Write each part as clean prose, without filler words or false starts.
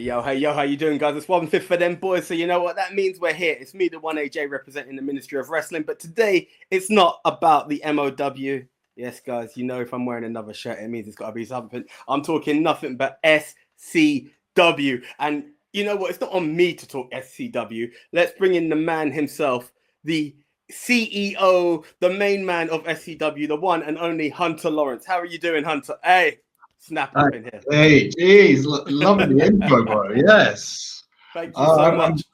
Hey yo, how you doing, guys? It's 1/5 for them boys, so you know what that means. We're here. It's me, the one AJ, representing the Ministry of Wrestling. But today, it's not about the MOW. Yes, guys, you know if I'm wearing another shirt, it means it's got to be something. I'm talking nothing but SCW, and you know what? It's not on me to talk SCW. Let's bring in the man himself, the CEO, the main man of SCW, the one and only Hunter Lawrence. How are you doing, Hunter? Hey, snap up in here. Hey, geez, loving the intro, bro. Yes. Thank you so much.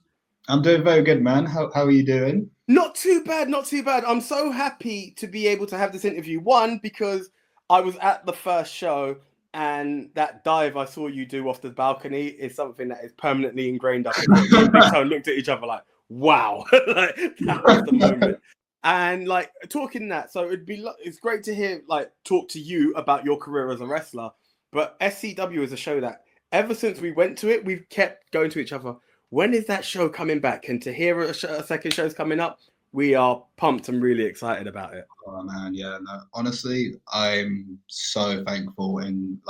I'm doing very good, man. How are you doing? Not too bad, not too bad. I'm so happy to be able to have this interview. One, because I was at the first show and that dive I saw you do off the balcony is something that is permanently ingrained up in me. Me and Big Toe looked at each other like, wow, like, that was the moment. And like talking that, so it's great to hear talk to you about your career as a wrestler. But SCW is a show that ever since we went to it, we've kept going to each other. When is that show coming back? And to hear a second show's coming up, we are pumped and really excited about it. Oh man, yeah. No, honestly, I'm so thankful and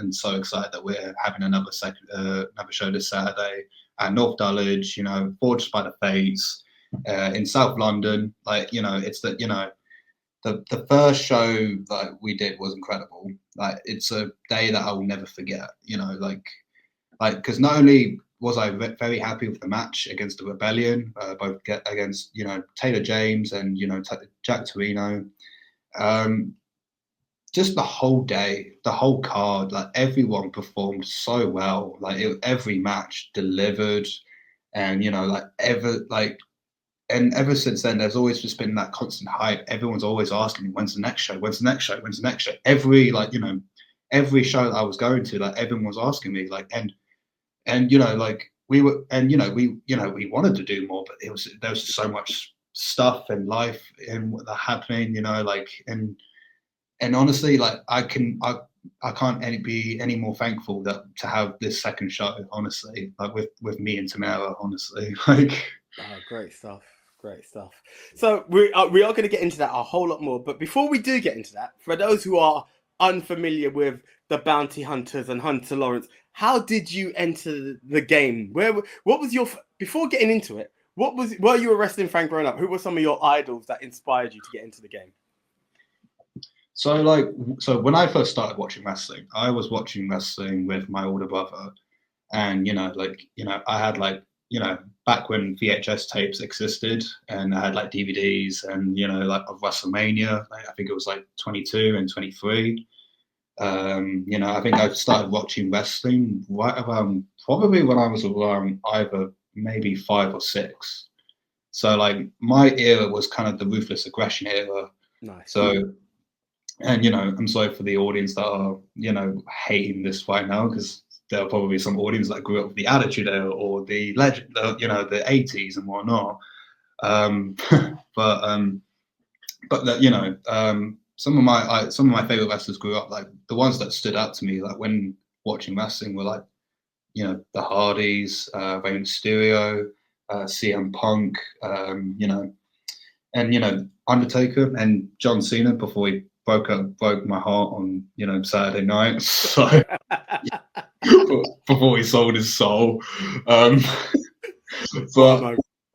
so excited that we're having another show this Saturday at North Dulwich. You know, Forged by the Fates in South London. It's the first show that we did was incredible. Like, it's a day that I will never forget. Because not only was I very happy with the match against the Rebellion, both against Taylor James and Jack Torino. Just the whole day, the whole card, like everyone performed so well. Every match delivered, and and ever since then, there's always just been that constant hype. Everyone's always asking me, when's the next show? When's the next show? When's the next show? Every show that I was going to, everyone was asking me, we wanted to do more, but there was just so much stuff and life and what happening, and honestly, I can't be any more thankful to have this second show, honestly, with me and Tamara, honestly, Great stuff. Great stuff. So we are going to get into that a whole lot more. But before we do get into that, for those who are unfamiliar with the Bounty Hunters and Hunter Lawrence, how did you enter the game? What was your, before getting into it, were you a wrestling fan growing up? Who were some of your idols that inspired you to get into the game? So when I first started watching wrestling, I was watching wrestling with my older brother, and I had back when VHS tapes existed, and I had DVDs and of WrestleMania. I think it was 22 and 23. I think I started watching wrestling right around probably when I was around either maybe 5 or 6. So my era was kind of the Ruthless Aggression era. Nice. So, and I'm sorry for the audience that are hating this right now, because there are probably some audience that grew up with the Attitude Era or the legend, the 80s and whatnot. Some of my favorite wrestlers grew up, the ones that stood out to me when watching wrestling were the Hardys, Rey Mysterio, CM Punk, and Undertaker and John Cena before he broke my heart on Saturday night. So before he sold his soul. What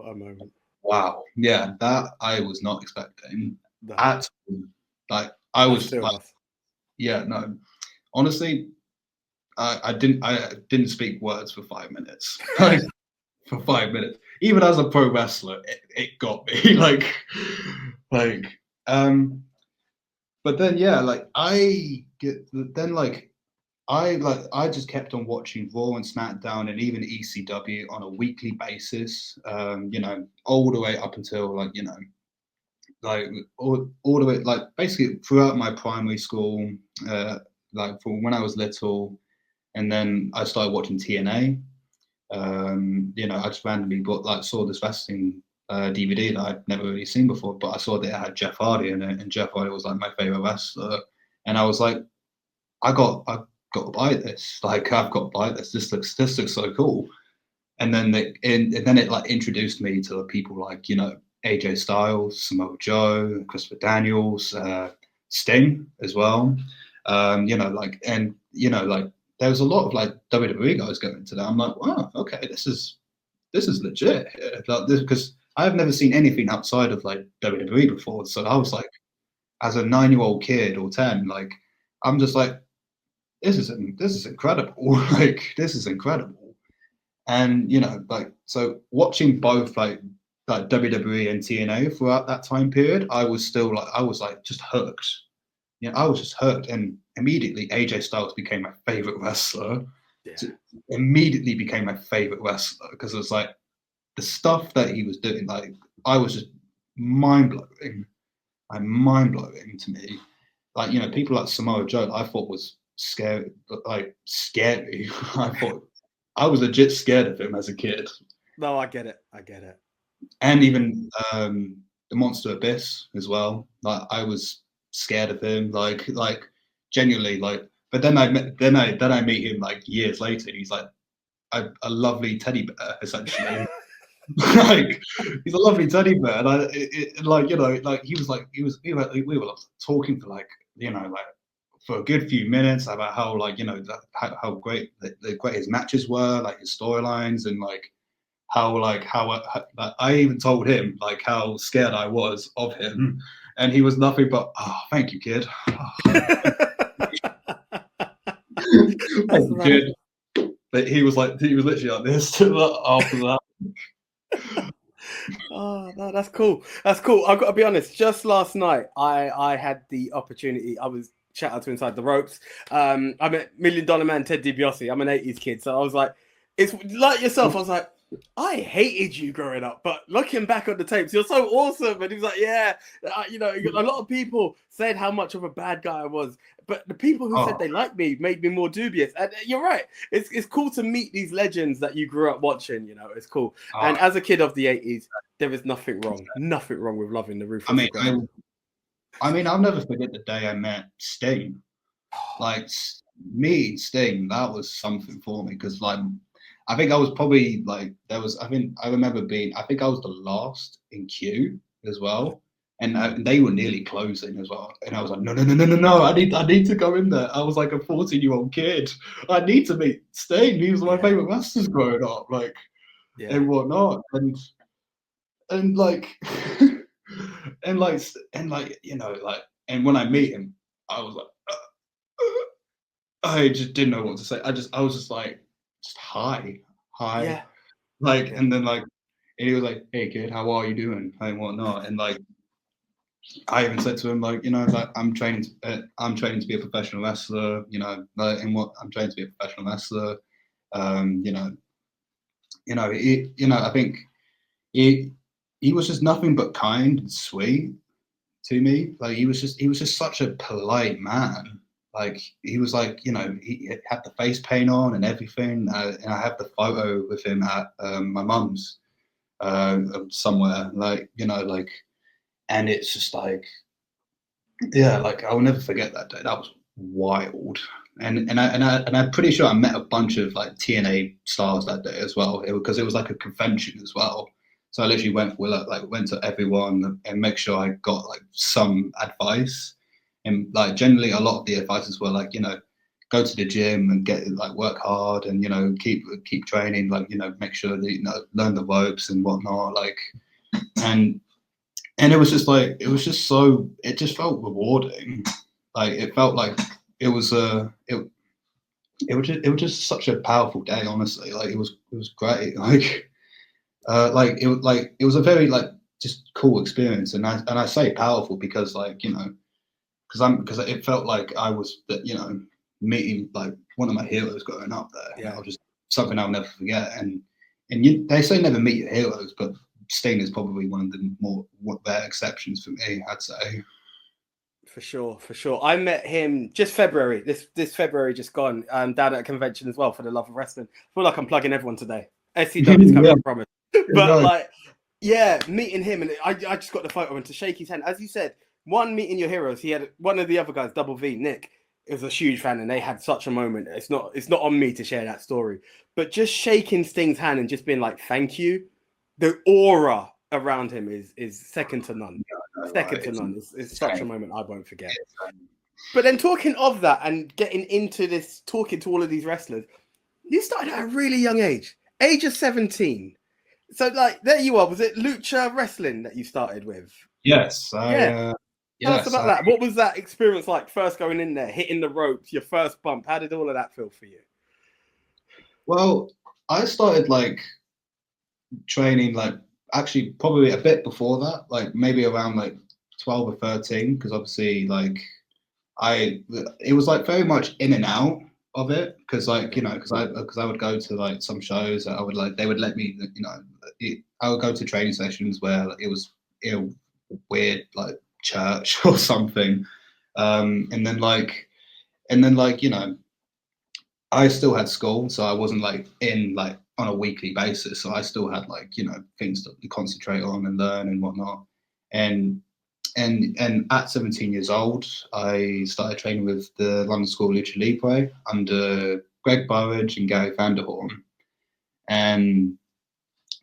a moment. Wow, yeah, that I was not expecting at all. I was yeah, no. Honestly, I didn't speak words for 5 minutes. For 5 minutes, even as a pro wrestler, it got me. But then I just kept on watching Raw and SmackDown and even ECW on a weekly basis. All the way up until all the way basically throughout my primary school, from when I was little, and then I started watching TNA. I just randomly saw this wrestling DVD that I'd never really seen before, but I saw that it had Jeff Hardy in it, and Jeff Hardy was my favorite wrestler, and I was like, I've got to buy this. I've got to buy this. This looks so cool. And then it introduced me to the people AJ Styles, Samoa Joe, Christopher Daniels, Sting as well. there was a lot of like WWE guys going to that. I'm like, wow, okay, this is legit. Like this, because I've never seen anything outside of like WWE before. So I was like, as a 9-year-old kid or 10, like I'm just like, this is incredible. Like this is incredible. And you know, like so watching both like WWE and TNA throughout that time period, I was like just hooked. You know, I was just hooked, and immediately AJ Styles became my favorite wrestler. Yeah. Immediately became my favorite wrestler because it was like the stuff that he was doing. Like I was just mind blowing, to me. Like you know, people like Samoa Joe, I thought was scary, scary. I thought I was legit scared of him as a kid. No, I get it. And even the Monster Abyss as well. Like I was scared of him, like genuinely, like. But then I meet him like years later. And he's like a lovely teddy bear, essentially. Like he's a lovely teddy bear, and like you know, like we were talking for like you know like for a good few minutes about how like you know how great the great his matches were, like his storylines, and like how I even told him like how scared I was of him, and he was nothing but thank you, kid. Thank you, kid. But he was literally like this after that. Oh no, that's cool. I've got to be honest. Just last night, I had the opportunity. I was shout out to Inside the Ropes. I met $1 Million Man Ted DiBiase. I'm an '80s kid, so I was like, it's like yourself. I was like, I hated you growing up, but looking back on the tapes, you're so awesome. And he's like, yeah, you know, a lot of people said how much of a bad guy I was, but the people who said they liked me made me more dubious. And you're right. It's cool to meet these legends that you grew up watching. You know, it's cool. And as a kid of the '80s, there is nothing wrong with loving the Ruthless Aggression. I mean, I'll never forget the day I met Sting. Like me, Sting, that was something for me because like I think I was probably like I remember being I think I was the last in queue as well, and they were nearly closing as well, and I was like no, I need to go in there. I was like a 14-year-old kid. I need to meet Sting. He was my favorite wrestlers growing up, like and whatnot, and like and like you know like and when I meet him, I was like. I just didn't know what to say. I was just like, just hi, Yeah. like, and then like, and he was like, hey kid, how are you doing, and whatnot, and like, I even said to him like, you know, like I'm training to be a professional wrestler, you know, like, and what I'm training to be a professional wrestler, you know, I think he was just nothing but kind and sweet to me. Like he was just such a polite man. Like he was like, you know, he had the face paint on and everything. And I have the photo with him at my mum's somewhere. Like you know, like, and it's just like, yeah, like I will never forget that day. That was wild. And I'm pretty sure I met a bunch of like TNA stars that day as well. Because it was like a convention as well. So I literally went to everyone and make sure I got like some advice. And like generally a lot of the advices were like, you know, go to the gym and get like work hard and, you know, keep training, like, you know, make sure that, you know, learn the ropes and whatnot. Like, and it was just like, it just felt rewarding. Like it felt like it was it was just such a powerful day, honestly. Like it was great. It was a very like just cool experience, and I say powerful because like you know because it felt like I was you know meeting like one of my heroes growing up there. Yeah, just something I'll never forget. And they say never meet your heroes, but Sting is probably one of the more rare exceptions for me, I'd say. For sure. I met him just February. This February just gone. Down at a convention as well for the love of wrestling. I feel like I'm plugging everyone today. SCW is coming, I promise. But like, yeah, meeting him and I just got the photo and to shake his hand. As you said, one meeting your heroes. He had one of the other guys, Double V, Nick, is a huge fan, and they had such a moment. It's not on me to share that story, but just shaking Sting's hand and just being like, "Thank you." The aura around him is second to none. Second to none. It's such a moment I won't forget. But then talking of that and getting into this, talking to all of these wrestlers, you started at a really young age of 17. So like there you are. Was it lucha wrestling that you started with? Yes, Yeah. Tell us yes, about that. What was that experience like? First going in there, hitting the ropes, your first bump. How did all of that feel for you? well, I started like training like actually probably a bit before that, like maybe around like 12 or 13, because obviously like I it was like very much in and out of it, because like you know because I would go to like some shows that I would like they would let me I would go to training sessions where like, it was weird like church or something, and then like I still had school, so I wasn't like in like on a weekly basis. So I still had like things to concentrate on and learn and whatnot. And and at 17 years old, I started training with the London School of Lucha Libre under Greg Burridge and Gary Vanderhorn. And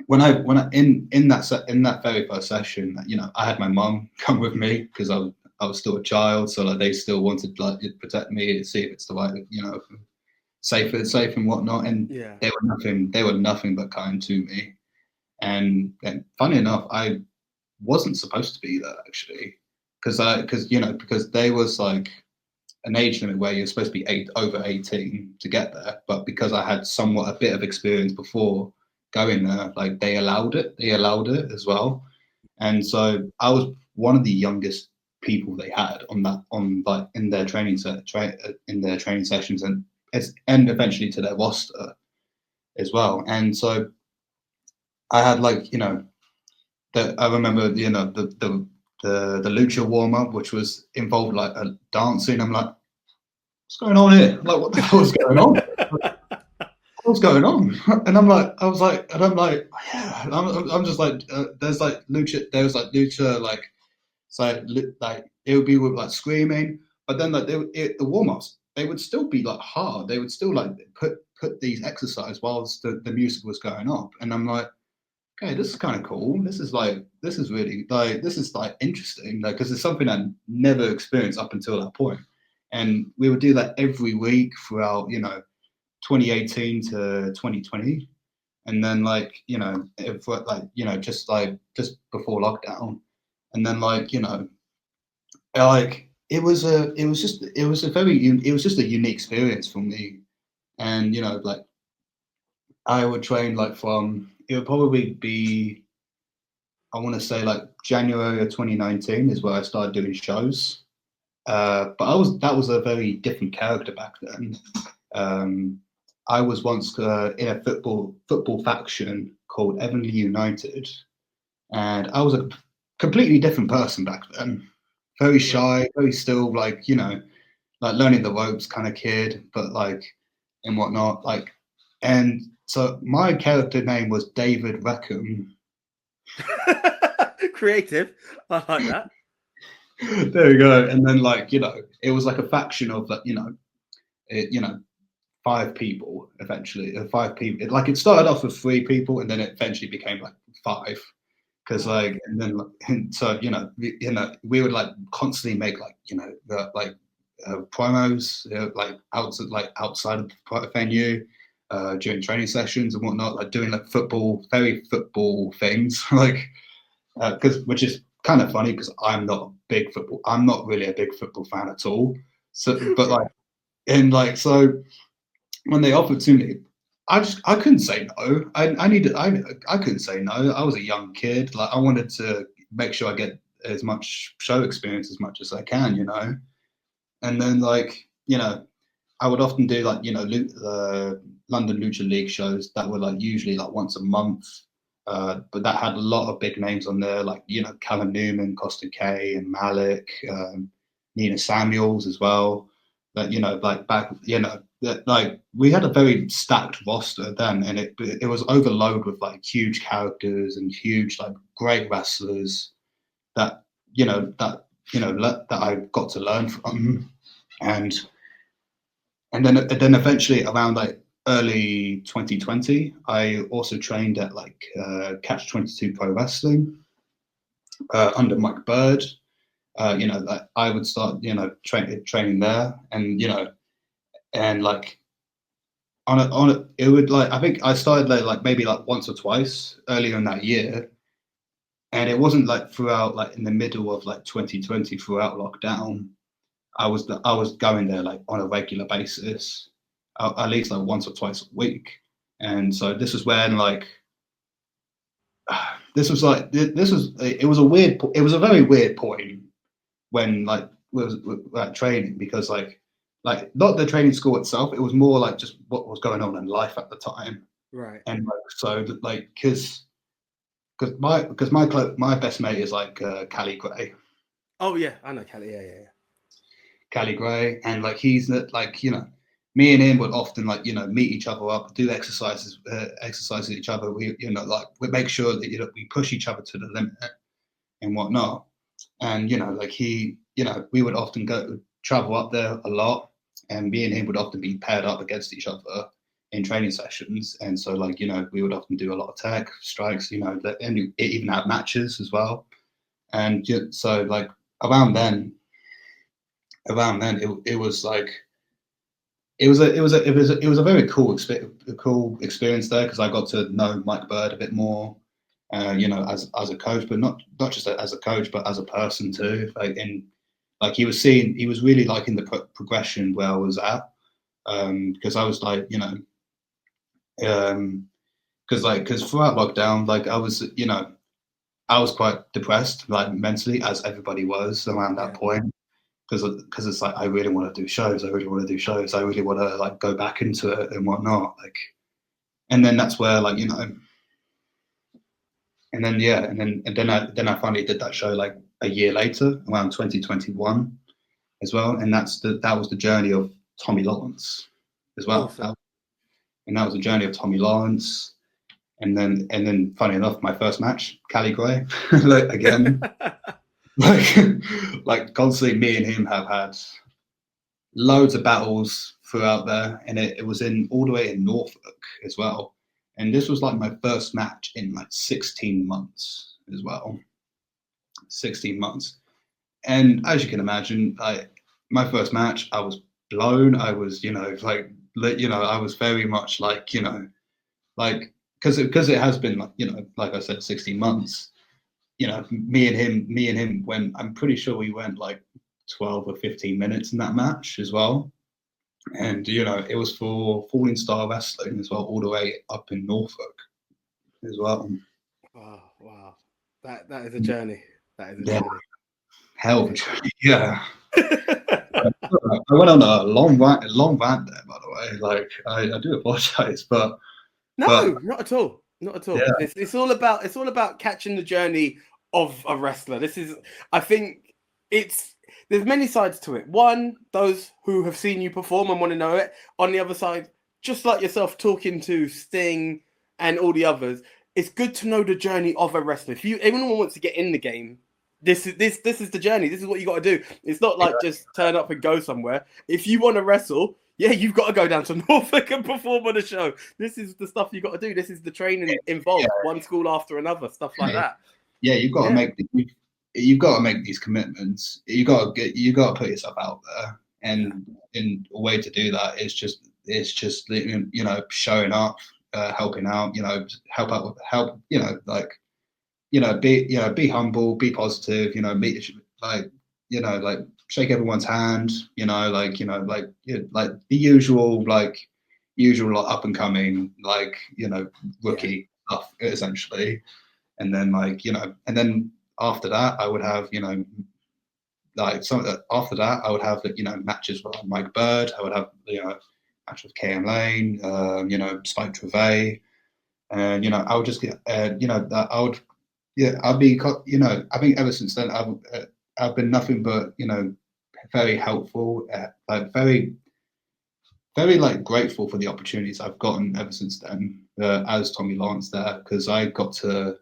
when I in that very first session, I had my mum come with me because I was still a child, so like they still wanted like to protect me, see if it's the right safe and whatnot. And Yeah. they were nothing but kind to me. And funny enough, I wasn't supposed to be there actually, because there was like an age limit where you're supposed to be over 18 to get there. But because I had somewhat a bit of experience before going there, like they allowed it as well. And so I was one of the youngest people they had on like in their in their training sessions, and eventually to their roster as well. And so I had like I remember the lucha warm up, which was involved like a dancing. I'm like, what's going on here? Like, what the hell is going on? What's going on? And I'm like, yeah. I'm just like, there's like lucha, like, so like it would be with like screaming, but then like the warm ups, they would still be like hard. They would still like put these exercise whilst the music was going up, and I'm like, okay, this is kind of cool. This is really like this is like interesting, like because it's something I never experienced up until that point. And we would do that every week throughout 2018 to 2020, and then like if like just before lockdown, and then like like it was just a unique experience for me. And like I would train like from it would probably be, I want to say like January of 2019 is where I started doing shows. But that was a very different character back then. Um, I was once in a football faction called Everly United, and I was a completely different person back then. Very shy, very still like like learning the ropes kind of kid, but like and whatnot. Like, and so my character name was David Reckham. Creative. I like that. There you go. And then like it was like a faction of like it, 5 people eventually. 5 people. Like it started off with 3 people, and then it eventually became like 5. Because like and then and so we would like constantly make like promos outside of the venue during training sessions and whatnot, like doing like very football things, like because which is kind of funny because I'm not really a big football fan at all. So, but like and like so when they offered to me, I couldn't say no. I couldn't say no. I was a young kid. Like I wanted to make sure I get as much show experience as much as I can, And then like I would often do like London Lucha League shows that were like usually like once a month, but that had a lot of big names on there, like Callum Newman, Costa K, and Malik, Nina Samuels as well. That like back that like we had a very stacked roster then, and it was overloaded with like huge characters and huge like great wrestlers that that I got to learn from, and then eventually around like early 2020, I also trained at like Catch 22 Pro Wrestling under Mike Bird. like I would start, training there, and and like it would like I think I started there like maybe like once or twice earlier in that year, and it wasn't like throughout like in the middle of like 2020 throughout lockdown. I was going there like on a regular basis, at least like once or twice a week, and so this is when like it was a very weird point when like was that training, because like not the training school itself, it was more like just what was going on in life at the time. Right. And like so like because my best mate is like Cali Gray. Oh yeah, I know Kelly. Yeah, yeah, Cali Gray, and like he's like me and him would often like meet each other up, do exercises with each other. We like we make sure that we push each other to the limit and whatnot. And like we would often go travel up there a lot, and me and him would often be paired up against each other in training sessions. And so like we would often do a lot of tech strikes, and even have matches as well. And so like around then it was like it was a very cool experience there, because I got to know Mike Bird a bit more, as a coach, but not just as a coach, but as a person too. Like he was really liking the progression where I was at, because I was like because throughout lockdown, like I was quite depressed, like mentally, as everybody was around that yeah. point, because it's like I really want to do shows. I really want to do shows. I really want to like go back into it and whatnot. Like, and then that's where like and then yeah, and then I finally did that show like a year later, around 2021 as well, and that was the journey of Tommy Lawrence as well. Awesome. And that was the journey of Tommy Lawrence, and then funny enough, my first match, Cali Gray, like again, like like constantly, me and him have had loads of battles throughout there, and it was in all the way in Norfolk as well. And this was like my first match in like 16 months as well. 16 months. And as you can imagine, my first match, I was blown. I was, I was very much like, like, because it has been like, like I said, 16 months. Me and him went. I'm pretty sure we went like 12 or 15 minutes in that match as well. And it was for Falling Star Wrestling as well, all the way up in Norfolk as well. Oh wow, that is a journey. That is a Yeah, journey. hell of a journey. Yeah. I went on a long rant there, by the way. Like, I do apologize, but No, not at all. Not at all. yeah, It's all about catching the journey of a wrestler. I think there's many sides to it. One, those who have seen you perform and want to know it. On the other side, just like yourself talking to Sting and all the others, it's good to know the journey of a wrestler. If anyone wants to get in the game, this is the journey. This is what you got to do. It's not like just turn up and go somewhere. If you want to wrestle, yeah, you've got to go down to Norfolk and perform on a show. This is the stuff you got to do. This is the training involved. yeah, One school after another, stuff like that. yeah. Yeah, You've got to make these commitments. You got to put yourself out there, and in a way to do that is just showing up, helping out. Help out with help. Like be humble, be positive. Meet like like shake everyone's hand. Like the usual like up and coming rookie stuff essentially. And then and then after that I would have matches with Mike Bird. I would have match with KM Lane, Spike Trevay, and I would just get that I would I'd be I think ever since then I've been nothing but very helpful, like very like grateful for the opportunities I've gotten ever since then as Tommy Lawrence there, because I got to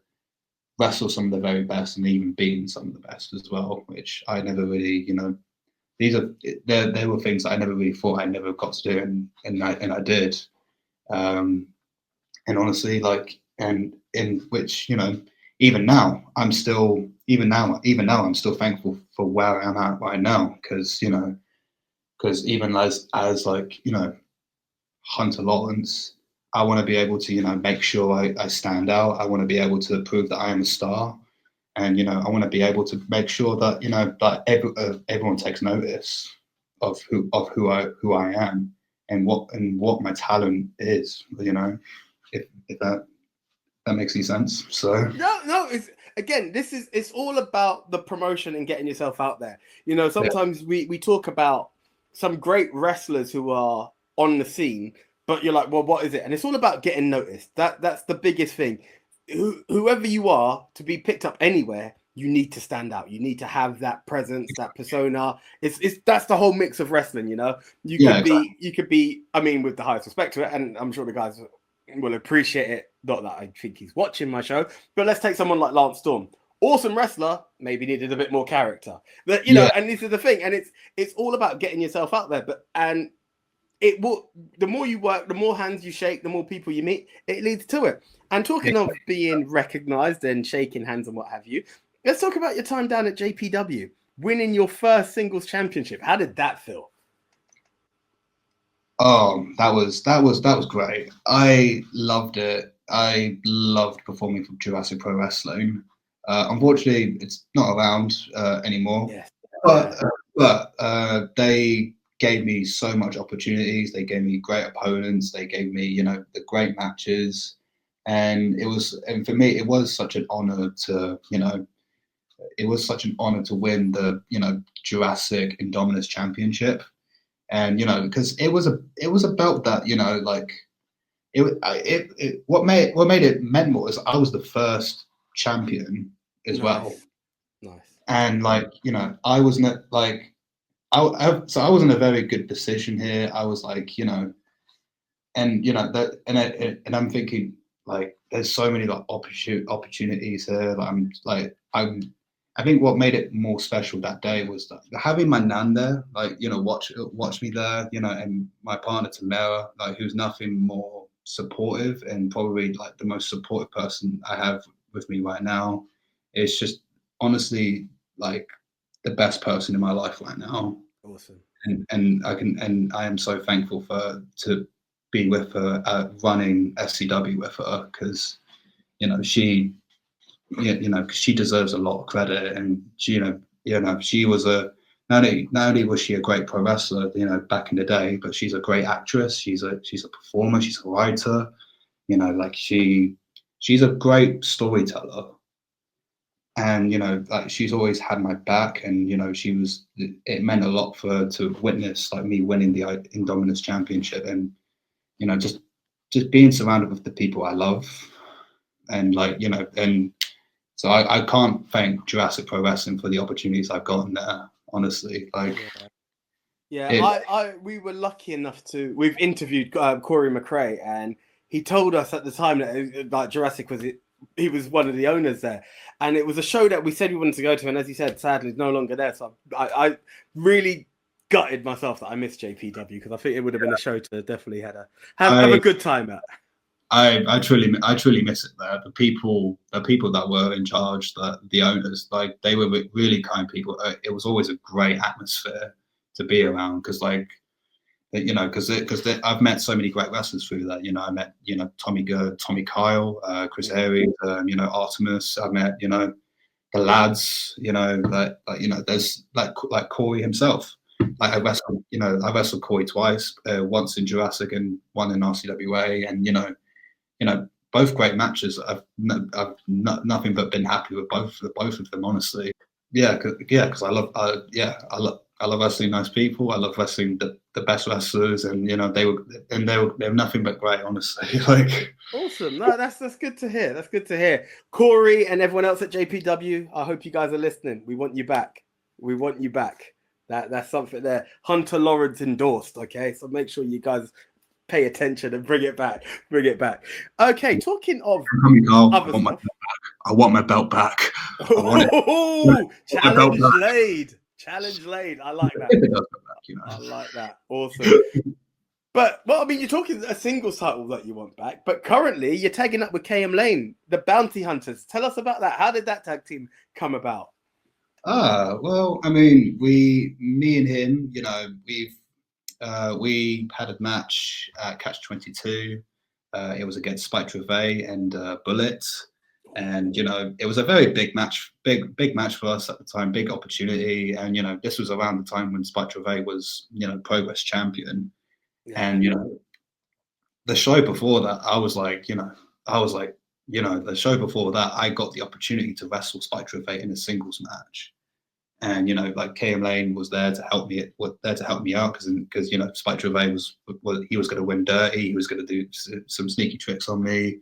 wrestle some of the very best and even beaten some of the best as well, which I never really there were things that I never really thought I never got to do, and I did, and honestly and in which even now, I'm still I'm still thankful for where I am at right now, because even as like, Hunter Lawrence, I want to be able to, make sure I stand out. I want to be able to prove that I am a star. And, I want to be able to make sure that, that everyone takes notice of who I am, and what my talent is, if that makes any sense. So No, it's all about the promotion and getting yourself out there. Sometimes we talk about some great wrestlers who are on the scene, but you're like, well, what is it? And it's all about getting noticed. That's the biggest thing. Whoever you are, to be picked up anywhere, you need to stand out. You need to have that presence, that persona. That's the whole mix of wrestling. You could be. I mean, with the highest respect to it, and I'm sure the guys will appreciate it. Not that I think he's watching my show, but let's take someone like Lance Storm. Awesome wrestler, maybe needed a bit more character. But and this is the thing, and it's all about getting yourself out there. And it will, the more you work, the more hands you shake, the more people you meet, it leads to it. And talking of being recognized and shaking hands and what have you, let's talk about your time down at JPW, winning your first singles championship. How did that feel? Oh, that was great. I loved it. I loved performing for Jurassic Pro Wrestling. Unfortunately, it's not around anymore. Yes. But they gave me so much opportunities. They gave me great opponents. They gave me, the great matches, and for me, it was such an honor to, win the, Jurassic Indominus Championship. And because it was a belt that what made it memorable is I was the first champion as well. Nice. And I wasn't so I was in a very good position here. I was and I'm thinking there's so many opportunities here. I think what made it more special that day was having my nan there, watch me there, and my partner Tamara, who's nothing more supportive, and probably the most supportive person I have with me right now. It's just honestly the best person in my life right now. Awesome. And I am so thankful to be with her, running SCW with her, because she deserves a lot of credit, and she was not only was she a great pro wrestler, back in the day, but she's a great actress. She's a performer. She's a writer. She's a great storyteller, and she's always had my back, and it meant a lot for her to witness me winning the Indominus Championship, and just being surrounded with the people I love, and and so I can't thank Jurassic Pro Wrestling for the opportunities I've gotten there, honestly. We were lucky enough we've interviewed Corey McRae, and he told us at the time that Jurassic he was one of the owners there, and it was a show that we said we wanted to go to, and as he said, sadly, is no longer there. So I really gutted myself that I missed JPW, because I think it would have been a show to definitely have a good time at. I truly miss it there. The people that were in charge, the owners, they were really kind people. It was always a great atmosphere to be around, because I've met so many great wrestlers through that. I met Tommy Gurd, Tommy Kyle, Chris Aries, Artemis. I met the lads. There's like Corey himself. I wrestled Corey twice, once in Jurassic and one in RCWA, and both great matches. I've nothing but been happy with both of them, honestly. Because I love wrestling nice people. I love wrestling the best wrestlers, and they were nothing but great, honestly. Awesome. No, that's good to hear. That's good to hear. Corey and everyone else at JPW, I hope you guys are listening. We want you back. That's something there. Hunter Lawrence endorsed. Okay, so make sure you guys pay attention and bring it back. Okay, talking of other stuff. I want my belt back. Challenge laid. I like that. I like that. Awesome. But well, I mean, you're talking a singles title that you want back, but currently you're tagging up with KM Lane, the Bounty Hunters. Tell us about that. How did that tag team come about? Well, I mean, me and him, we had a match at Catch 22. It was against Spike Trevay and Bullet, and it was a very big match, big match for us at the time, big opportunity. And this was around the time when Spike Trevay was Progress champion, and the show before that, the show before that, I got the opportunity to wrestle Spike Trevay in a singles match. And like KM Lane was there to help me out because Spike Trevay was going to win dirty. He was going to do some sneaky tricks on me,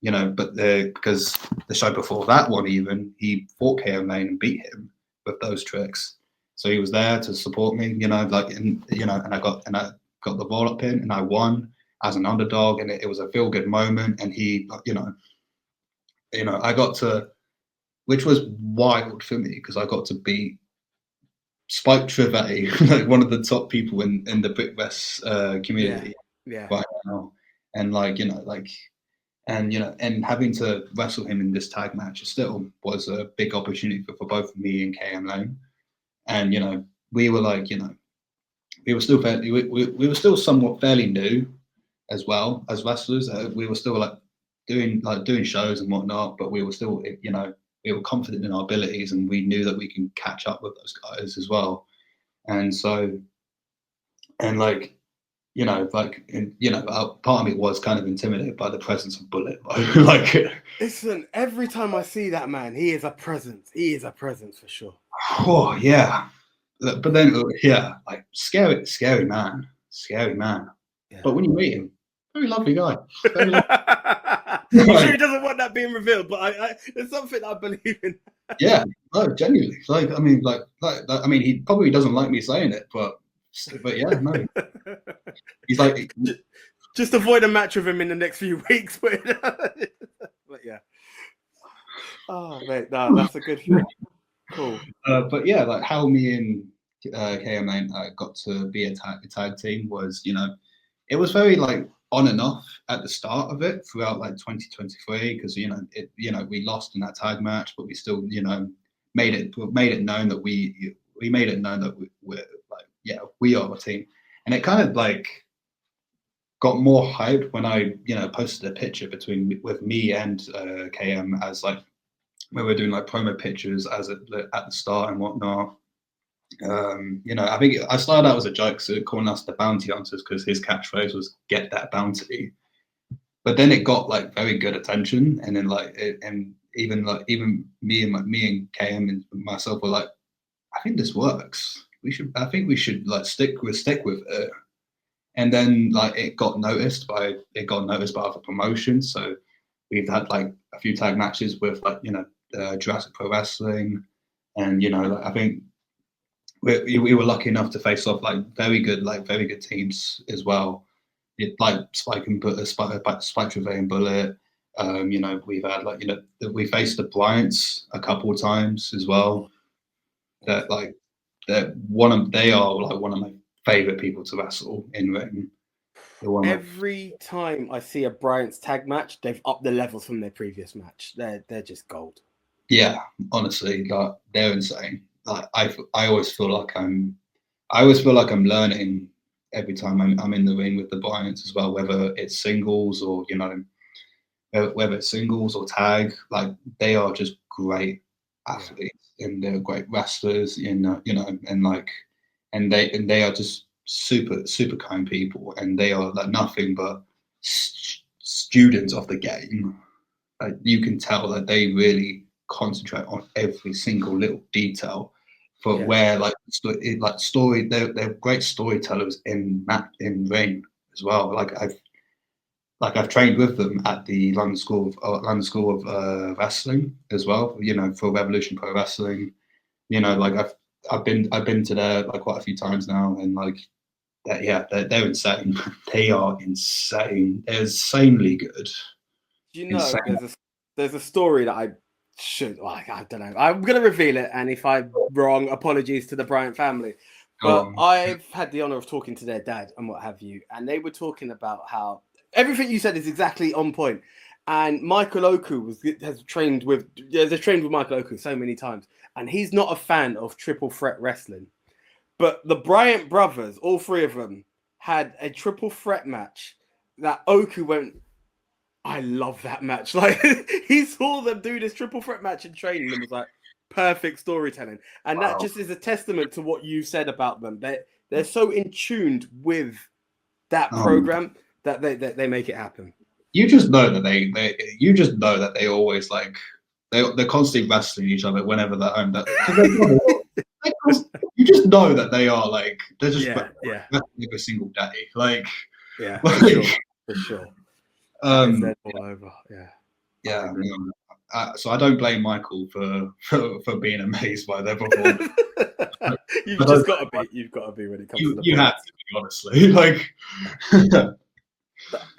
But because the show before that one, even he fought KM Lane and beat him with those tricks. So he was there to support me, and I got the roll up pin and I won as an underdog, and it was a feel good moment. And he, I got to, which was wild for me because I got to beat Spike Trevay, like one of the top people in the Britwres community right now, and and having to wrestle him in this tag match still was a big opportunity for both me and KM Lane. And we were we were still we were still somewhat fairly new as well as wrestlers. We were still doing shows and whatnot, but we were still we were confident in our abilities, and we knew that we can catch up with those guys as well. And so, and part of me was kind of intimidated by the presence of Bullet. Listen, every time I see that man, he is a presence. He is a presence for sure. Oh yeah, but then scary man. Yeah. But when you meet him, very lovely guy. Very lovely. I'm sure he doesn't want that being revealed, but it's something I believe in. Yeah, no, genuinely. I mean, he probably doesn't like me saying it, but yeah, no. He's like, just avoid a match with him in the next few weeks. But yeah. Oh mate, no, that's a good thing. Cool. But yeah, how me and KM got to be a tag team was, it was very on and off at the start of it throughout 2023 because we lost in that tag match, but we still made it known that we are a team, and it kind of got more hype when I posted a picture with me and KM as when we were doing promo pictures as at the start and whatnot. I think I started out as a joke, so calling us the Bounty Hunters because his catchphrase was "Get that bounty," but then it got very good attention, and then even me and KM and myself were I think this works. I think we should stick with it. And then it got noticed by other promotions. So we've had a few tag matches with Jurassic Pro Wrestling, and I think we were lucky enough to face off very good teams as well. Spike Trevay and Bullet. We've had we faced the Bryants a couple of times as well. That they are one of my favorite people to wrestle in ring. Every time I see a Bryant's tag match, they've upped the levels from their previous match. They're just gold. Yeah, honestly, they're insane. I always feel like I'm learning every time I'm in the ring with the Bryants as well, whether it's singles or whether it's singles or tag. They are just great athletes and they're great wrestlers, and they are just super kind people, and they are nothing but students of the game. You can tell that they really concentrate on every single little detail for where story. They're great storytellers in ring as well. I've trained with them at the London School of Wrestling as well. For Revolution Pro Wrestling. I've been to there quite a few times now, and they're insane. They are insane. They're insanely good. There's a story that I don't know. I'm gonna reveal it, and if I'm wrong, apologies to the Bryant family. Go But on. I've had the honor of talking to their dad and what have you, and they were talking about how everything you said is exactly on point. And Michael Oku has trained with Michael Oku so many times, and he's not a fan of triple threat wrestling. But the Bryant brothers, all three of them, had a triple threat match that Oku went, I love that match. Like he saw them do this triple threat match in training and was like, perfect storytelling. And that Wow. just is a testament to what you said about them. They're so in tuned with that program that they make it happen. You just know that you just know that they always like they're constantly wrestling each other whenever they're home. That you just know that they are like they're just yeah, every single day. Like yeah, like, for sure. That is all over. Yeah. So I don't blame Michael for being amazed by their performance. You've just got to be. You've got to be when it comes to the. You have to be, honestly. Like,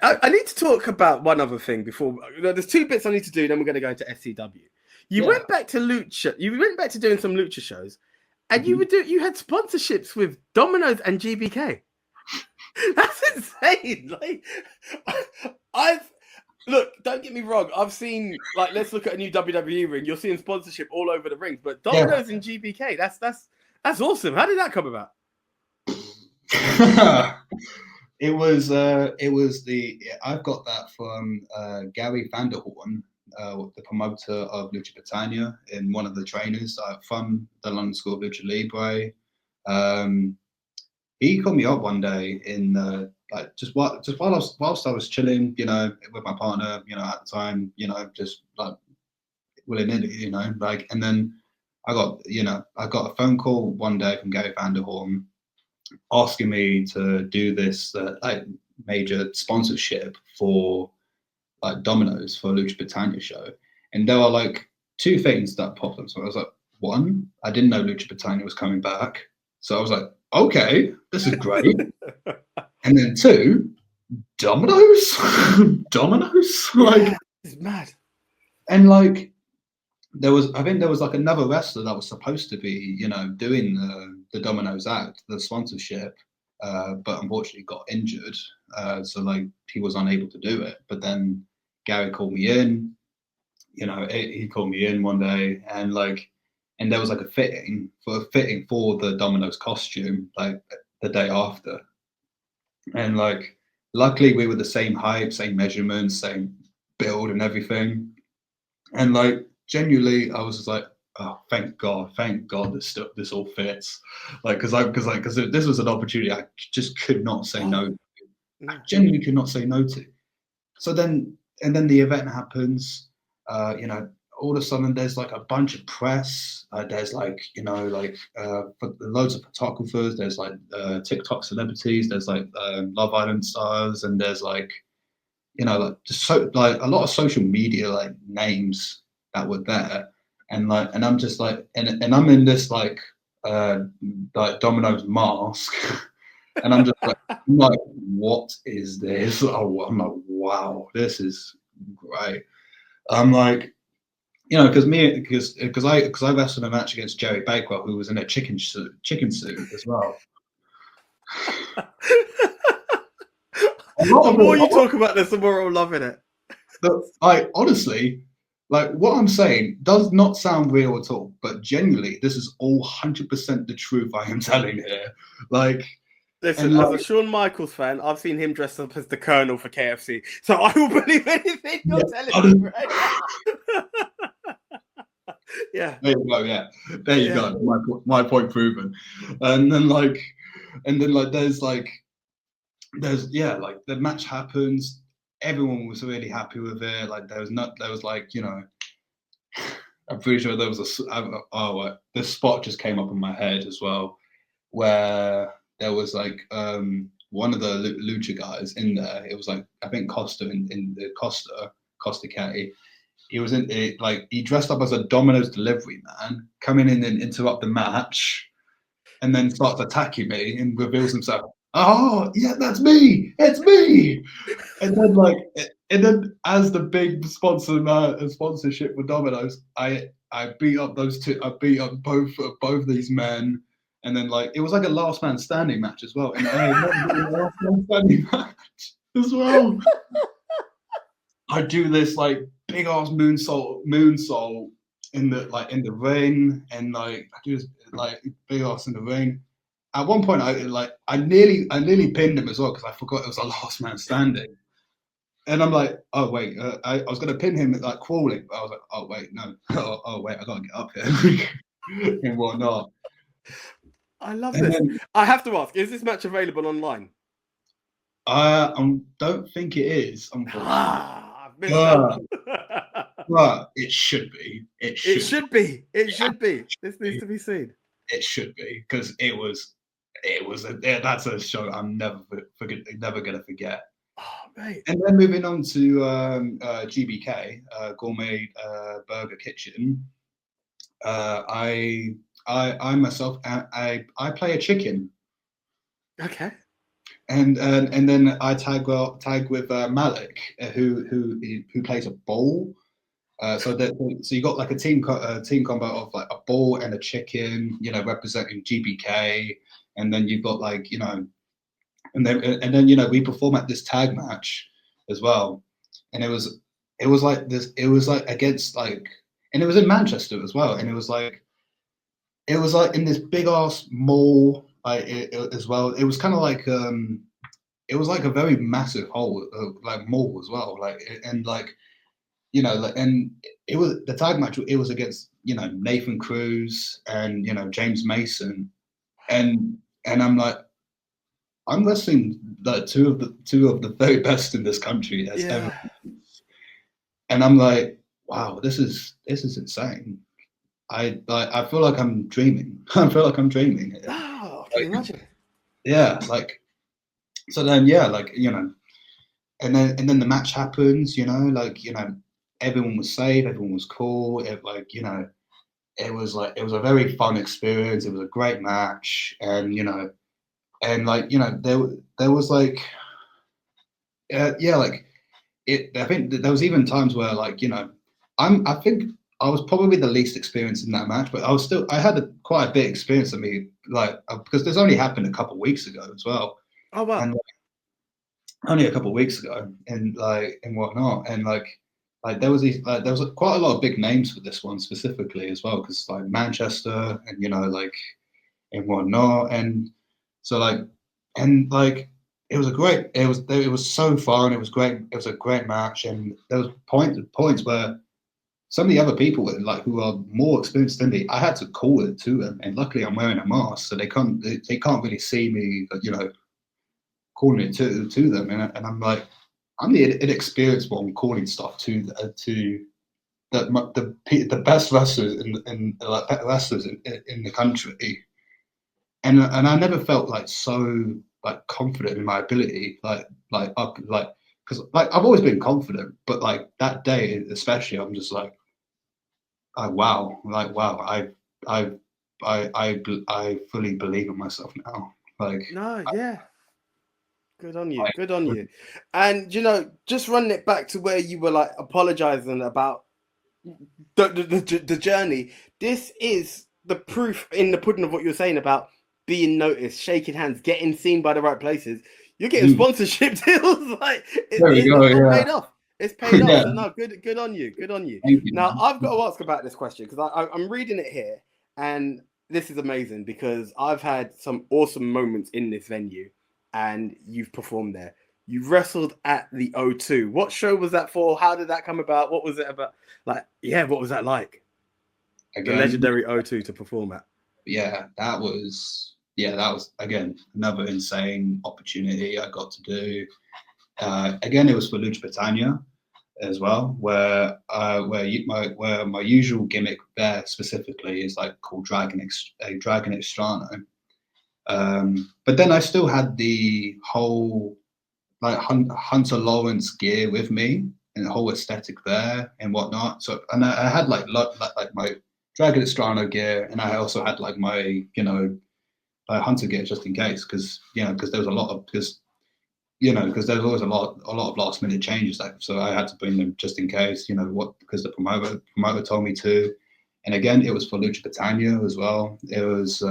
I need to talk about one other thing before. There's two bits I need to do. Then we're going to go into SCW. You went back to lucha. You went back to doing some lucha shows, and you had sponsorships with Domino's and GBK. That's insane. Like, look. Don't get me wrong. I've seen like let's look at a new WWE ring. You're seeing sponsorship all over the rings, but Domino's and GBK. That's awesome. How did that come about? It was I've got that from Gary Vanderhorn, the promoter of Lucha Britannia and one of the trainers from the London School of Lucha Libre. He called me up one day in like whilst I was chilling, with my partner, at the time, just like willy-nilly, like, and then I got a phone call one day from Gary Vanderhorn asking me to do this like major sponsorship for like Domino's for Lucha Britannia show, and there were like two things that popped up. So I was like, one, I didn't know Lucha Britannia was coming back, so I was like, okay, this is great. And then two, Domino's, like it's mad. And like I think there was like another wrestler that was supposed to be, doing the Domino's act, the sponsorship, but unfortunately got injured. So like he was unable to do it. But then Gary called me in, he called me in one day and there was like a fitting for the Domino's costume, like the day after. And like, luckily we were the same height, same measurements, same build and everything. And like, genuinely, I was just like, oh, thank God, this all fits. Like, because this was an opportunity I just could not say no to. I genuinely could not say no to. So then the event happens. All of a sudden there's like a bunch of press. There's like loads of photographers. There's like TikTok celebrities. There's like Love Island stars, and there's like just like a lot of social media like names that were there, and I'm just like, and I'm in this like Domino's mask, and I'm just like, what is this? Oh, I'm like, wow, this is great. I'm like, because I wrestled a match against Jerry Bakewell, who was in a chicken suit as well. The more you talk about this, the more I'm loving it. Honestly, like what I'm saying does not sound real at all, but genuinely, this is all 100% the truth I am telling here. Like, listen, as a Shawn Michaels fan, I've seen him dressed up as the Colonel for KFC, so I will believe anything you're telling me right now. Yeah. There you go. Yeah. There you go. My point proven. And then there's like the match happens. Everyone was really happy with it. Like I'm pretty sure there was this spot just came up in my head as well, where there was like one of the lucha guys in there. It was like, I think Costa Costa K. He was in it, like he dressed up as a Domino's delivery man, coming in and interrupt the match, and then starts attacking me and reveals himself. Oh, yeah, that's me. It's me. And then as the big sponsorship for Domino's, I beat up those two. I beat up both these men. And then like it was like a last man standing match as well. And I remember doing a last man standing match as well. I do this like big ass moonsault in the ring, and like I do this like big ass in the ring. At one point, I nearly pinned him as well because I forgot it was a last man standing. And I'm like, oh wait, I was gonna pin him like crawling, but I was like, oh wait, no, oh wait, I gotta get up here and whatnot. I love And this. then I have to ask: is this match available online? I don't think it is, unfortunately, I've missed but, out. but it should be. It It should should be. It should be. This needs be. to be seen. It should be because that's a show I'm never gonna forget. Oh, mate. And then moving on to GBK, Gourmet Burger Kitchen. I myself I play a chicken, Okay. and then I tag with Malik, who plays a bull. So you got like a team combo of like a bull and a chicken, representing GBK, and then you've got like and then we perform at this tag match as well, and it was like this, it was like against like, and it was in Manchester as well, and it was like in this big ass mall, like as well. It was kind of like it was like a very massive hole, like mall as well, like and like and it was the tag match. It was against Nathan Cruz and James Mason, and I'm like, I'm wrestling like two of the very best in this country as ever, Yeah. and I'm like, wow, this is insane. I feel like I'm dreaming. I feel like I'm dreaming here. Oh, I can Like, imagine. yeah, like so then yeah, like and then the match happens. Everyone was safe, everyone was cool. It was a very fun experience. It was a great match, and there was like yeah, like it. I think there was even times where I think I was probably the least experienced in that match, but I had quite a bit of experience of me, because this only happened a couple of weeks ago as well, Oh, wow. and only a couple of weeks ago, and whatnot, and there was quite a lot of big names for this one specifically as well, because like Manchester and and whatnot, and so it was so fun, it was great, it was a great match, and there was points where some of the other people who are more experienced than me, I had to call it to them, and luckily I'm wearing a mask, so they can't really see me, calling it to them, and I'm like, I'm the inexperienced one calling stuff to the best wrestlers wrestlers in the country, and I never felt so confident in my ability, up because I've always been confident, but that day especially, I'm just like, oh, wow, wow, I I fully believe in myself now, No, yeah. Good on you. Good on you. And just running it back to where you were like apologizing about the journey. This is the proof in the pudding of what you're saying about being noticed, shaking hands, getting seen by the right places. You're getting sponsorship deals. There we go. It's all Yeah, paid off. It's paid off. yeah. So no, good on you. Good on you. Thank you, Now man. I've got to ask about this question because I'm reading it here, and this is amazing because I've had some awesome moments in this venue, and you've performed there. You wrestled at the O2. What show was that for? How did that come about? What was it about? What was that like? The Again, legendary O2 to perform at. that was again another insane opportunity I got to do. Again, it was for Lucha Britannia as well, where my usual gimmick there specifically is called Dragon Extrano. But then I still had the whole Hunter Lawrence gear with me, and the whole aesthetic there and whatnot. So, and I had my Dragon Extrano gear, and I also had my Hunter gear just in case, because there was a lot of because there was always a lot of last minute changes, so I had to bring them just in case, because the promoter told me to. And again, it was for Lucha Britannia as well. It was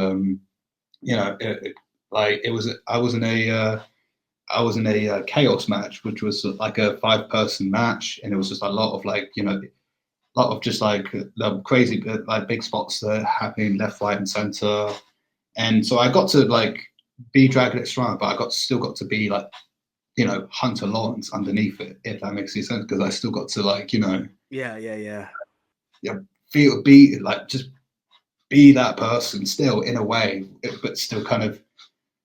you know, like it was. I was in a chaos match, which was like a 5-person match, and it was just a lot of like, you know, a lot of just like the crazy like big spots that happening left, right, and center. And so I got to like be Dragon Strong, but still got to be like, you know, Hunter Lawrence underneath it, if that makes any sense, because I still got to like, you know, Yeah. yeah, be like just be that person still in a way, but still kind of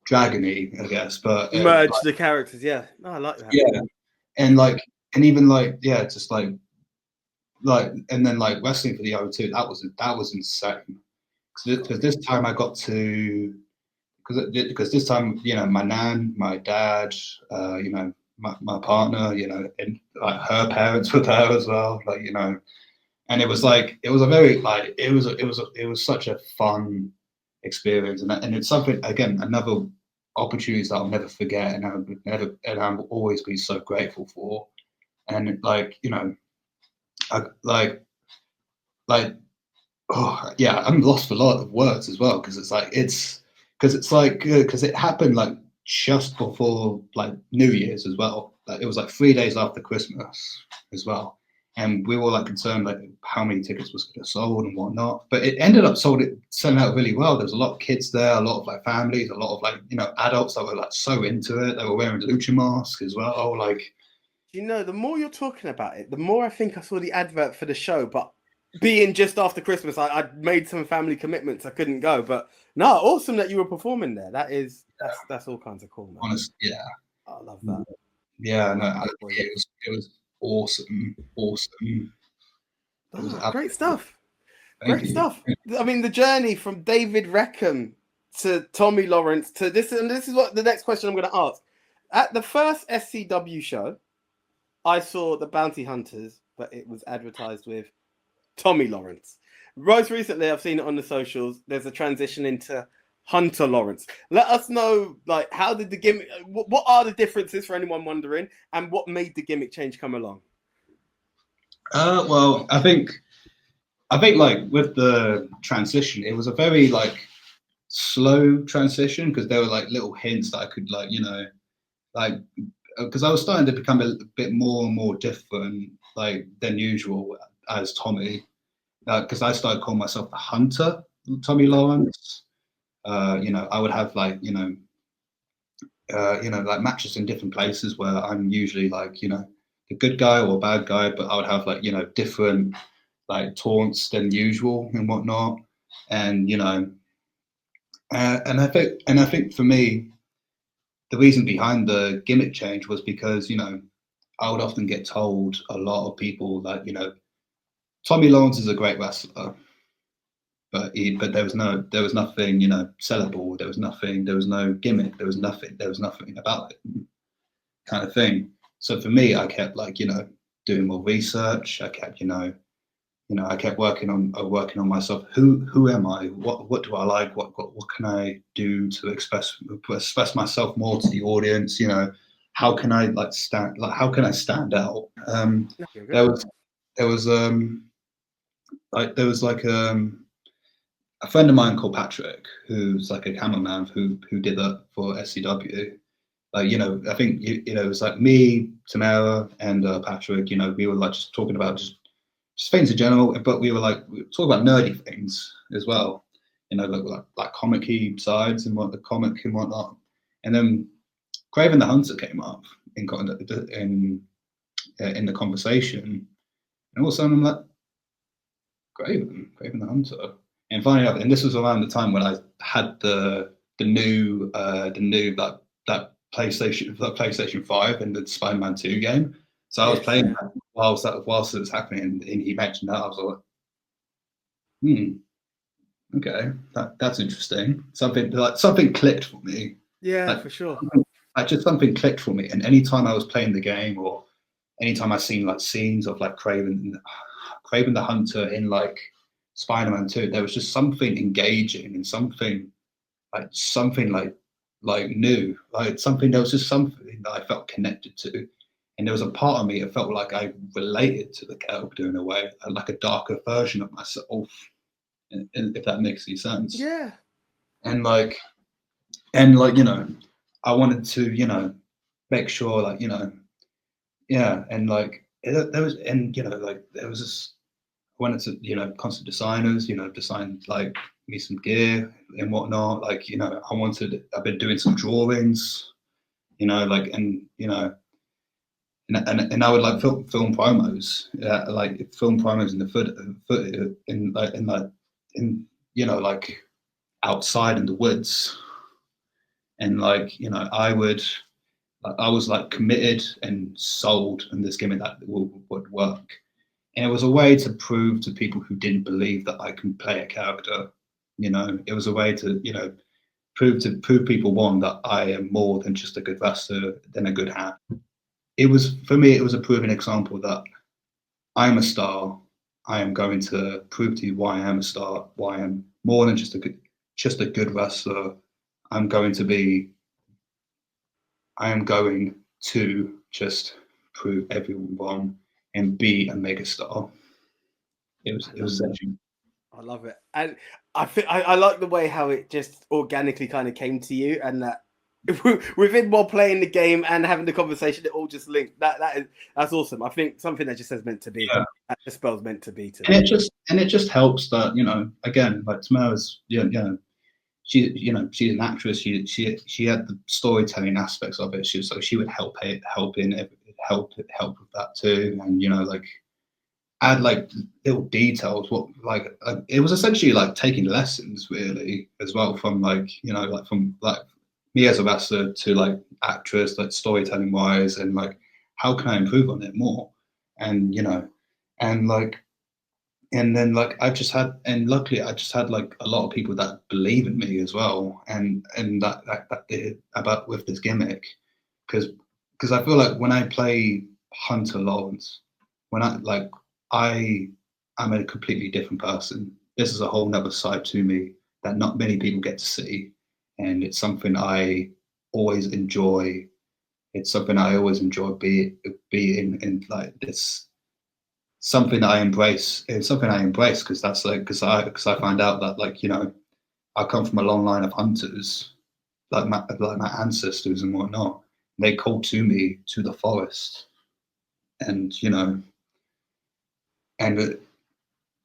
dragony, I guess. But Merge the characters. Yeah. No, I like that. yeah, and like, and even like, yeah, just like, and then like wrestling for the O2, that was insane. Because this time I got to, because this time, you know, my nan, my dad, you know, my partner, you know, and like her parents were there as well, like, you know, and it was like, it was a very like, it was such a fun experience, and it's something, again, another opportunities that I'll never forget, and I'll always be so grateful for. And like, you know, I, like oh yeah, I'm lost for a lot of words as well, because it's like, because it happened like just before like New Year's as well. Like it was like 3 days after Christmas as well, and we were like concerned like how many tickets was going to sold and whatnot. But it ended up selling out really well. There was a lot of kids there, a lot of like families, a lot of like, you know, adults that were like so into it. They were wearing lucha masks as well. Like, You know, the more you're talking about it, the more I think I saw the advert for the show. But being just after Christmas, I'd made some family commitments. I couldn't go. But no, awesome that you were performing there. That's all kinds of cool, man. honest, yeah, I love that. yeah, no, Good for you. it was awesome, awesome. It was Ah, great absolutely, stuff. thank Great you. stuff. I mean, the journey from David Reckham to Tommy Lawrence to this, and this is what the next question I'm going to ask. At the first SCW show, I saw the Bounty Hunters, but it was advertised with Tommy Lawrence. Most recently, I've seen it on the socials. There's a transition into Hunter Lawrence. Let us know, like, how did the gimmick? What are the differences for anyone wondering, and what made the gimmick change come along? Well, I think like with the transition, it was a very like slow transition, because there were like little hints that I could like, you know, like, because I was starting to become a bit more and more different like than usual as Tommy, because I started calling myself the Hunter, Tommy Lawrence. You know, I would have like, you know, like matches in different places where I'm usually like, you know, the good guy or bad guy, but I would have like, you know, different like taunts than usual and whatnot. And you know, and I think for me, the reason behind the gimmick change was because, you know, I would often get told a lot of people that, you know, Tommy Lawrence is a great wrestler, but there was nothing, you know, sellable. There was no gimmick. There was nothing about it, kind of thing. So for me, I kept like, you know, doing more research. I kept, I kept working on myself. Who am I? What do I like? What can I do to express myself more to the audience? You know, how can I how can I stand out? No, you're good. There was there was there was like a friend of mine called Patrick, who's like a cameraman who did that for SCW. Like, you know, I think, you know, it was like me, Tamara, and Patrick. You know, we were like just talking about just things in general, but we were talking about nerdy things as well. You know, like comic-y sides and what the comic and whatnot. And then Craven the Hunter came up in the conversation, and all of a sudden I'm like, Craven the Hunter. And finally, and this was around the time when I had the new that PlayStation 5 and the Spider-Man 2 game. So I was Yes, playing yeah. that whilst it was happening, and he mentioned that. I was like, okay, that's interesting. Something clicked for me. Yeah, Like, for sure. like just something clicked for me. And anytime I was playing the game, or anytime I seen like scenes of like Craven the Hunter in like Spider-Man 2, there was just something engaging and something like new, like something, there was just something that I felt connected to. And there was a part of me that felt like I related to the character in a way, like a darker version of myself, if that makes any sense. Yeah. And like, and like, you know, I wanted to, you know, make sure, like, you know, yeah, and like there was, and you know, like there was this. I wanted to, you know, constant designers, you know, design like me some gear and whatnot. Like, you know, I've been doing some drawings, you know, like, and you know, and I would like film promos, like film promos in the foot in you know, like outside in the woods, and like, you know, I was like committed and sold on this gimmick that would work. And it was a way to prove to people who didn't believe that I can play a character. You know, it was a way to, you know, prove people, one, that I am more than just a good wrestler, than a good hand. It was, for me, it was a proven example that I'm a star. I am going to prove to you why I am a star, why I'm more than just a good wrestler. I'm going to be, I am going to just prove everyone wrong and be a megastar. It was essentially. I love it, and I like the way how it just organically kind of came to you, and that within while playing the game and having the conversation, it all just linked. That's awesome. I think something that just says meant to be. Yeah. That the spell's meant to be. And it just helps that, you know, again, like Tamara's, you know, she's an actress. She had the storytelling aspects of it. So she would help with that too, and you know, like add like little details. What like it was essentially like taking lessons really as well from, like, you know, like from like me as a wrestler to like actress, like storytelling wise, and like how can I improve on it more, and you know, and like. And then like luckily I just had like a lot of people that believe in me as well, and that did about with this gimmick, because I feel like when I play Hunter Lawrence, when I'm a completely different person. This is a whole nother side to me that not many people get to see, and it's something I always enjoy. It's something I always enjoy being in, like this, something that I embrace. It's something I embrace because that's like because I find out that, like, you know, I come from a long line of hunters, like my ancestors and whatnot. They called to me to the forest, and you know, and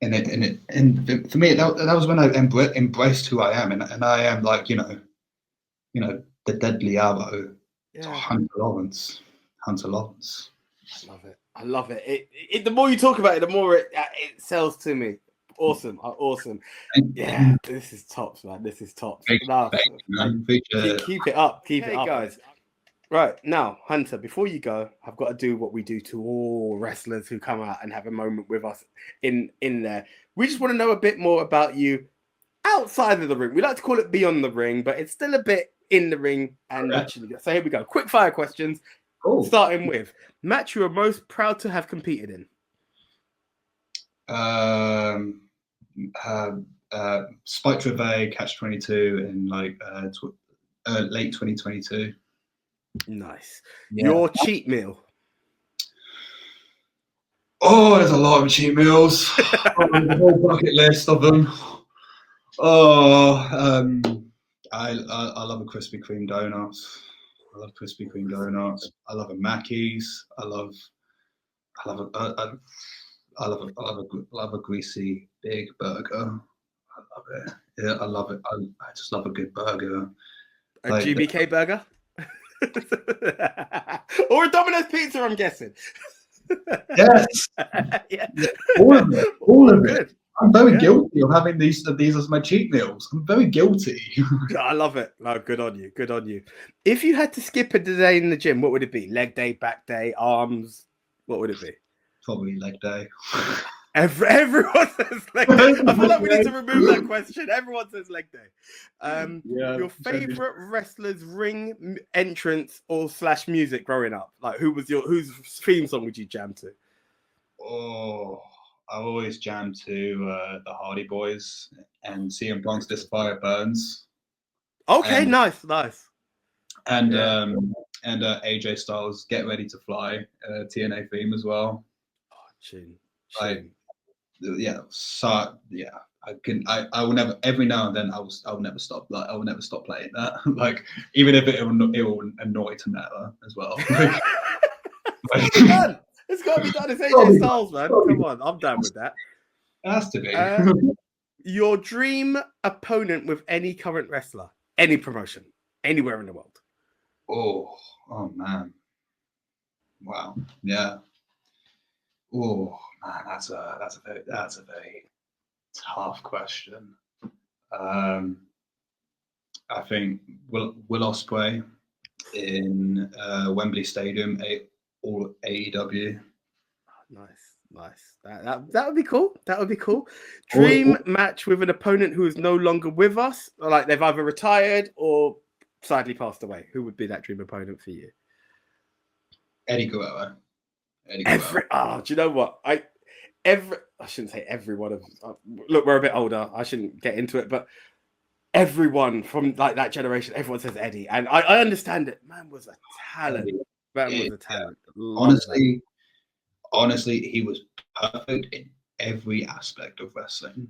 and for me that was when I embraced who I am, and I am, like, you know, the deadly arrow, Yeah, Hunter Lawrence, Hunter Lawrence. I love it. I love it. The more you talk about it, the more it sells to me. Awesome, awesome. Yeah, this is tops, man. This is tops. No, keep it up. Keep it up, guys. Right, now, Hunter, before you go, I've got to do what we do to all wrestlers who come out and have a moment with us in there. We just want to know a bit more about you outside of the ring. We like to call it beyond the ring, but it's still a bit in the ring and naturally. So here we go. Quick fire questions. Cool. Starting with match you are most proud to have competed in. Spike Trivet Catch 22 in like late 2022. Nice. Yeah. Your cheat meal. Oh, there's a lot of cheat meals. A whole bucket list of them. Oh, I love a Krispy Kreme donut. I love Krispy Kreme donuts. I love a Mackey's. I love a greasy big burger. I love it. Yeah, I love it. I just love a good burger. A like GBK burger? Or a Domino's pizza, I'm guessing. Yes. Yeah. All of it. All of it. I'm very guilty of having these as my cheat meals. I'm very guilty. I love it. No, good on you. Good on you. If you had to skip a day in the gym, what would it be? Leg day, back day, arms? What would it be? Probably leg day. Everyone says leg day. I feel like we need to remove that question. Everyone says leg day. Your favorite wrestler's ring entrance or / music growing up? Like whose theme song would you jam to? Oh, I always jam to the Hardy Boys and CM Punk's "This Fire Burns." Okay, and, nice. And AJ Styles' "Get Ready to Fly" TNA theme as well. Oh, tune. Like, yeah, so yeah, I will never. Every now and then, I will never stop. Like, I will never stop playing that. Like, even if it will annoy Tamara as well. It's got to be done. It's got to be done. It's AJ Styles, man. Come on, I'm down with that. It has to be. Your dream opponent with any current wrestler, any promotion, anywhere in the world. Oh man. Wow. Yeah. Oh man, that's a very tough question. I think Will Ospreay in Wembley Stadium, all AEW. Nice. That would be cool. That would be cool. Dream match with an opponent who is no longer with us, like they've either retired or sadly passed away. Who would be that dream opponent for you? Eddie Guerrero. Do you know what? I shouldn't say everyone of. Look, we're a bit older. I shouldn't get into it, but everyone from like that generation, everyone says Eddie, and I understand it. Man was a talent. Honestly, he was perfect in every aspect of wrestling.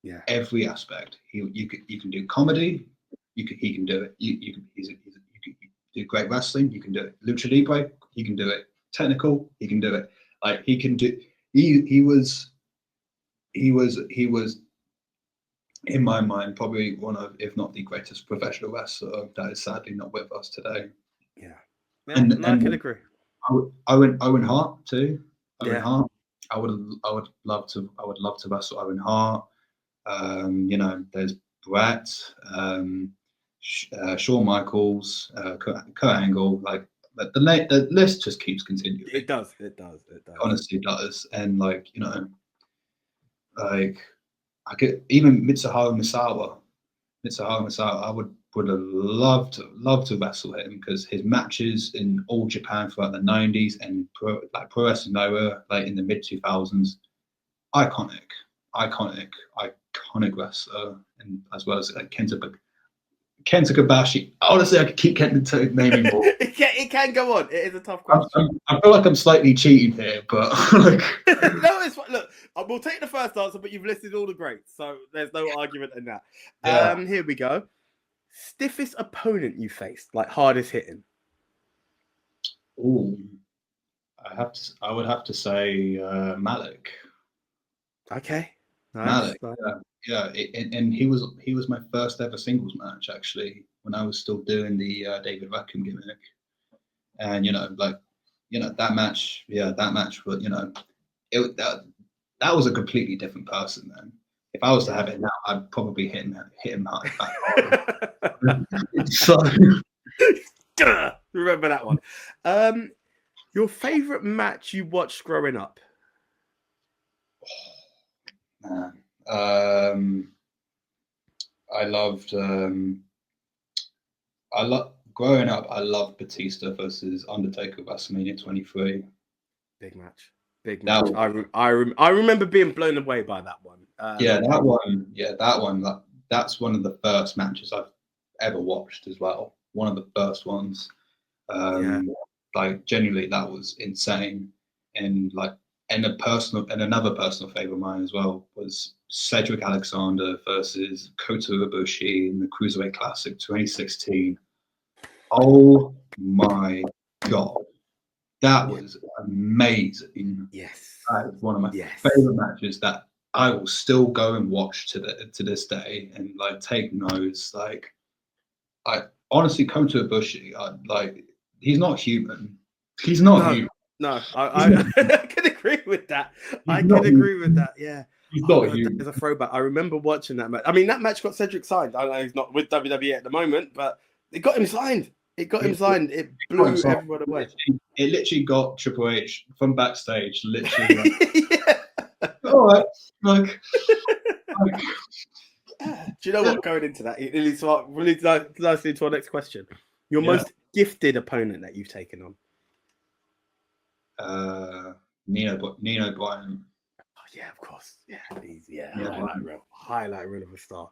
Yeah, every aspect. You can do comedy. He can do it. You can do great wrestling. You can do it. Lucha Libre. He can do it. Technical. He can do it. Like he can do. He was in my mind probably one of, if not the greatest professional wrestler that is sadly not with us today. Yeah, and I can agree. Owen Hart too. Owen Hart. I would love to wrestle Owen Hart. There's Brett, Shawn Michaels, Kurt Angle. Like the list just keeps continuing. It does. Honestly, it does. And I could even Mitsuharu Misawa. I would have loved to wrestle him because his matches in All Japan throughout the 90s and Pro Wrestling Noah like in the mid 2000s, iconic wrestler, and as well as Kenta Kobashi. Honestly, I could keep naming more. It can go on. It is a tough question. I feel like I'm slightly cheating here, but like... No, it's fine. Look, we'll take the first answer, but you've listed all the greats, so there's no argument in that. Yeah. Here we go. Stiffest opponent you faced, like hardest hitting. Ooh, I would have to say Malik. Okay. Nice. Malik. Yeah. And he was my first ever singles match actually when I was still doing the David Beckham gimmick, and that match. Yeah, that match. But that was a completely different person then. If I was to have it now, I'd probably hit him hard. So remember that one. Your favorite match you watched growing up? Man. Growing up, I loved Batista versus Undertaker WrestleMania 23. Big match. I remember being blown away by that one. That one. That's one of the first matches I've ever watched as well. One of the first ones. Like genuinely, that was insane. And another personal favorite of mine as well was Cedric Alexander versus Kota Ibushi in the Cruiserweight Classic 2016. Oh my God. That was amazing. Yes. That is one of my favorite matches that I will still go and watch to this day and take notes. I honestly, Kota Ibushi, he's not human. He's not human. No, I can agree with that. Yeah. He's not human. There's a throwback. I remember watching that match. I mean, that match got Cedric signed. I know he's not with WWE at the moment, but it got him signed. It blew everyone away. It literally got Triple H from backstage. Literally. All right. Do you know what? Going into that, it leads nicely to our next question. Your most gifted opponent that you've taken on? Nino Bryan. Oh, yeah, of course. Highlight reel of a star.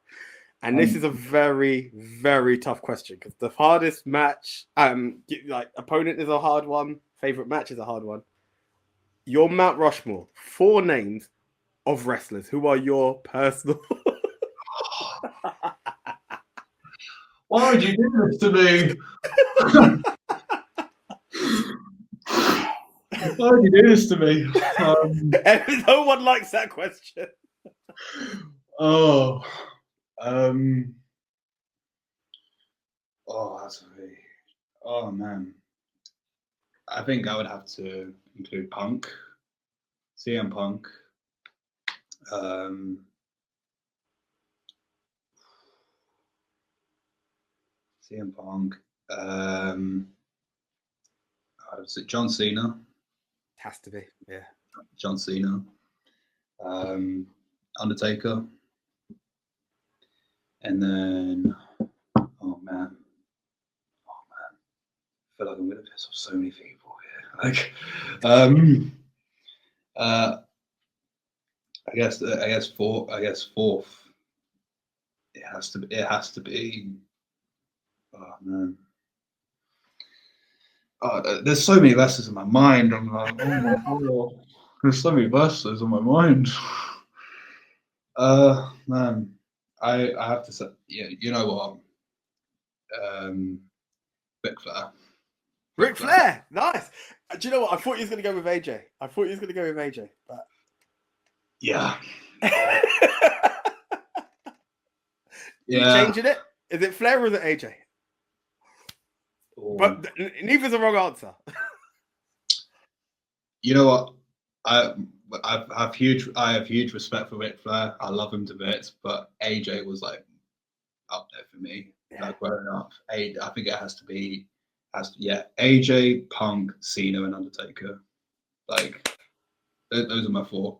And this is a very, very tough question because the hardest match, opponent is a hard one. Favorite match is a hard one. Your Mount Rushmore, 4 names of wrestlers. Who are your personal Why would you do this to me? Why would you do this to me? No one likes that question. Oh, that's really. Oh man, I think I would have to include Punk, CM Punk. CM Punk. Was it John Cena? Has to be, yeah. John Cena. Undertaker. And then, oh man, I feel like I'm gonna piss off so many people here. Like, I guess fourth. It has to be. Oh man. There's so many wrestlers in my mind. I'm like, oh my god. There's so many wrestlers on my mind. Man, I have to say, yeah, you know what? Ric Flair. Ric Flair, nice. Do you know what? I thought you was going to go with AJ. But yeah. You changing it? Is it Flair or is it AJ? Oh. But neither's a wrong answer. You know what? I have huge respect for Ric Flair. I love him to bits, but AJ was like up there for me. Yeah. Like growing up, I think it has to be AJ, Punk, Cena, and Undertaker. Like those are my four.